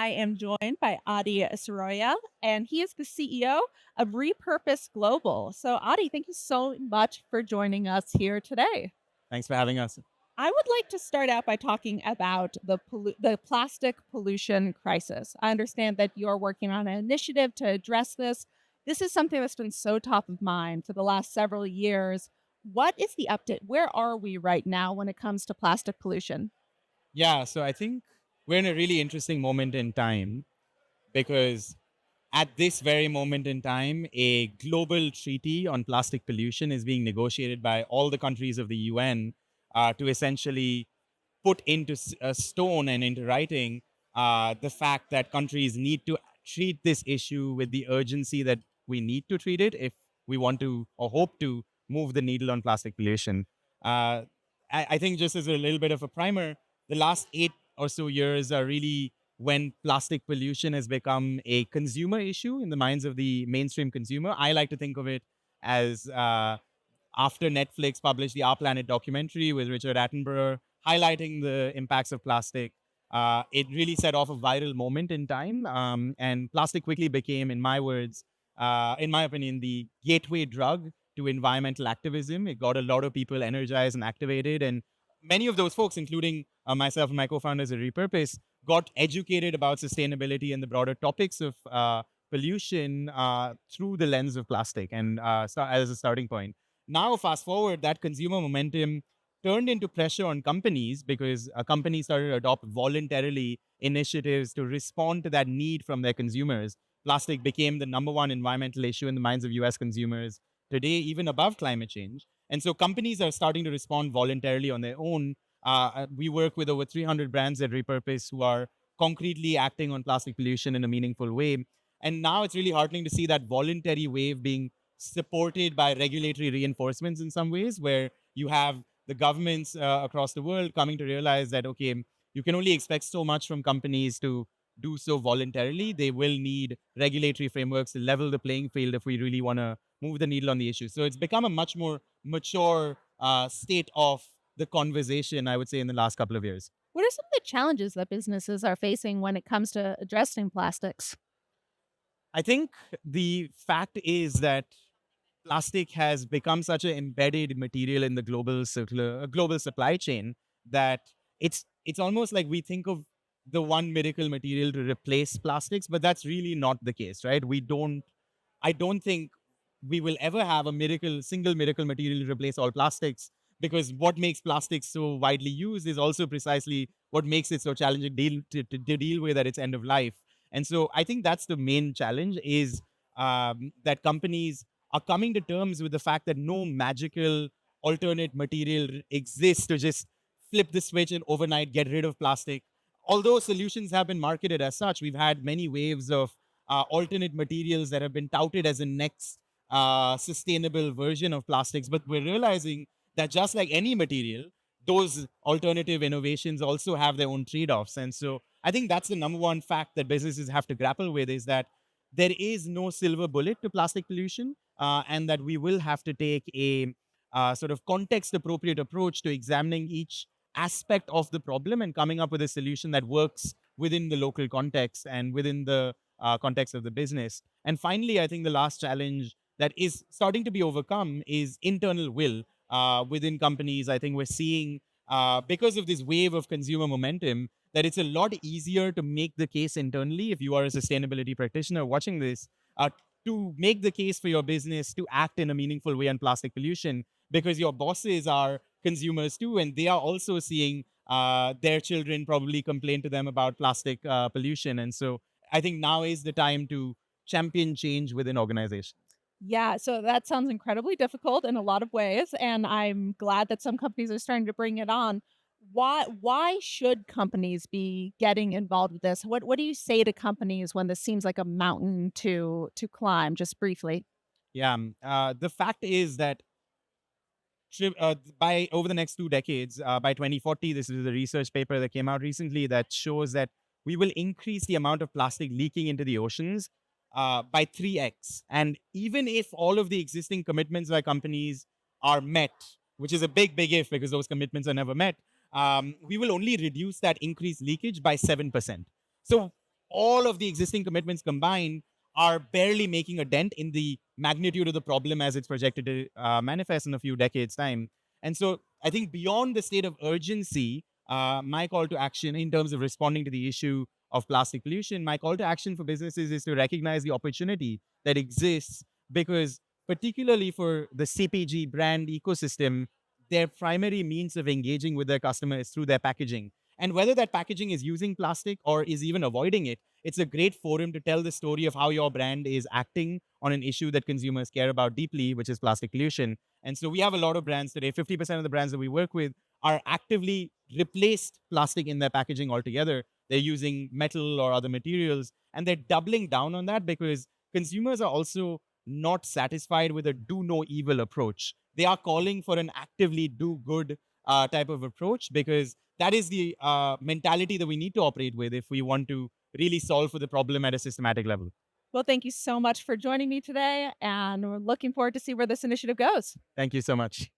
I am joined by Aditya Siroya, and he is the CEO of RePurpose Global. So, Adi, thank you so much for joining us here today. Thanks for having us. I would like to start out by talking about the plastic pollution crisis. I understand that you're working on an initiative to address this. This is something that's been so top of mind for the last several years. What is the update? Where are we right now when it comes to plastic pollution? Yeah, so I think we're in a really interesting moment in time because at this very moment in time, a global treaty on plastic pollution is being negotiated by all the countries of the UN to essentially put into a stone and into writing the fact that countries need to treat this issue with the urgency that we need to treat it if we want to or hope to move the needle on plastic pollution. Uh, I think just as a little bit of a primer, the last 8 or so years are really when plastic pollution has become a consumer issue in the minds of the mainstream consumer. I like to think of it as after Netflix published the Our Planet documentary with Richard Attenborough highlighting the impacts of plastic. It really set off a viral moment in time, and plastic quickly became, in my words, in my opinion, the gateway drug to environmental activism. It got a lot of people energized and activated, and many of those folks, including myself and my co-founders at Repurpose, got educated about sustainability and the broader topics of pollution through the lens of plastic, and as a starting point. Now, fast forward, that consumer momentum turned into pressure on companies because companies started to adopt voluntarily initiatives to respond to that need from their consumers. Plastic became the number one environmental issue in the minds of US consumers today, even above climate change. And so companies are starting to respond voluntarily on their own. We work with over 300 brands at Repurpose who are concretely acting on plastic pollution in a meaningful way. And now it's really heartening to see that voluntary wave being supported by regulatory reinforcements in some ways, where you have the governments across the world coming to realize that, okay, you can only expect so much from companies to do so voluntarily. They will need regulatory frameworks to level the playing field if we really want to move the needle on the issue. So it's become a much more mature state of the conversation, I would say, in the last couple of years. What are some of the challenges that businesses are facing when it comes to addressing plastics? I think the fact is that plastic has become such an embedded material in the global supply chain that it's almost like we think of the one miracle material to replace plastics, but that's really not the case, right? I don't think we will ever have a single miracle material to replace all plastics, because what makes plastics so widely used is also precisely what makes it so challenging to deal with at its end of life. And so I think that's the main challenge is that companies are coming to terms with the fact that no magical alternate material exists to just flip the switch and overnight get rid of plastic. Although solutions have been marketed as such, we've had many waves of alternate materials that have been touted as a next sustainable version of plastics. But we're realizing that just like any material, those alternative innovations also have their own trade offs. And so I think that's the number one fact that businesses have to grapple with is that there is no silver bullet to plastic pollution, and that we will have to take a sort of context appropriate approach to examining each aspect of the problem and coming up with a solution that works within the local context and within the context of the business. And finally, I think the last challenge that is starting to be overcome is internal will within companies. I think we're seeing, because of this wave of consumer momentum, that it's a lot easier to make the case internally if you are a sustainability practitioner watching this, to make the case for your business to act in a meaningful way on plastic pollution, because your bosses are consumers too, and they are also seeing their children probably complain to them about plastic pollution. And so I think now is the time to champion change within organizations. Yeah, so that sounds incredibly difficult in a lot of ways, and I'm glad that some companies are starting to bring it on. Why should companies be getting involved with this? What do you say to companies when this seems like a mountain to climb, just briefly? Yeah, the fact is that by over the next 2 decades, by 2040, this is a research paper that came out recently that shows that we will increase the amount of plastic leaking into the oceans by 3x. And even if all of the existing commitments by companies are met, which is a big if because those commitments are never met, we will only reduce that increased leakage by 7%. So all of the existing commitments combined are barely making a dent in the magnitude of the problem as it's projected to manifest in a few decades' time. And so I think beyond the state of urgency, my call to action in terms of responding to the issue of plastic pollution, my call to action for businesses is to recognize the opportunity that exists because, particularly for the CPG brand ecosystem, their primary means of engaging with their customer is through their packaging. And whether that packaging is using plastic or is even avoiding it, it's a great forum to tell the story of how your brand is acting on an issue that consumers care about deeply, which is plastic pollution. And so we have a lot of brands today. 50% of the brands that we work with are actively replaced plastic in their packaging altogether. They're using metal or other materials, and they're doubling down on that because consumers are also not satisfied with a do no evil approach. They are calling for an actively do good type of approach because that is the mentality that we need to operate with if we want to really solve for the problem at a systematic level. Well, thank you so much for joining me today, and we're looking forward to see where this initiative goes. Thank you so much.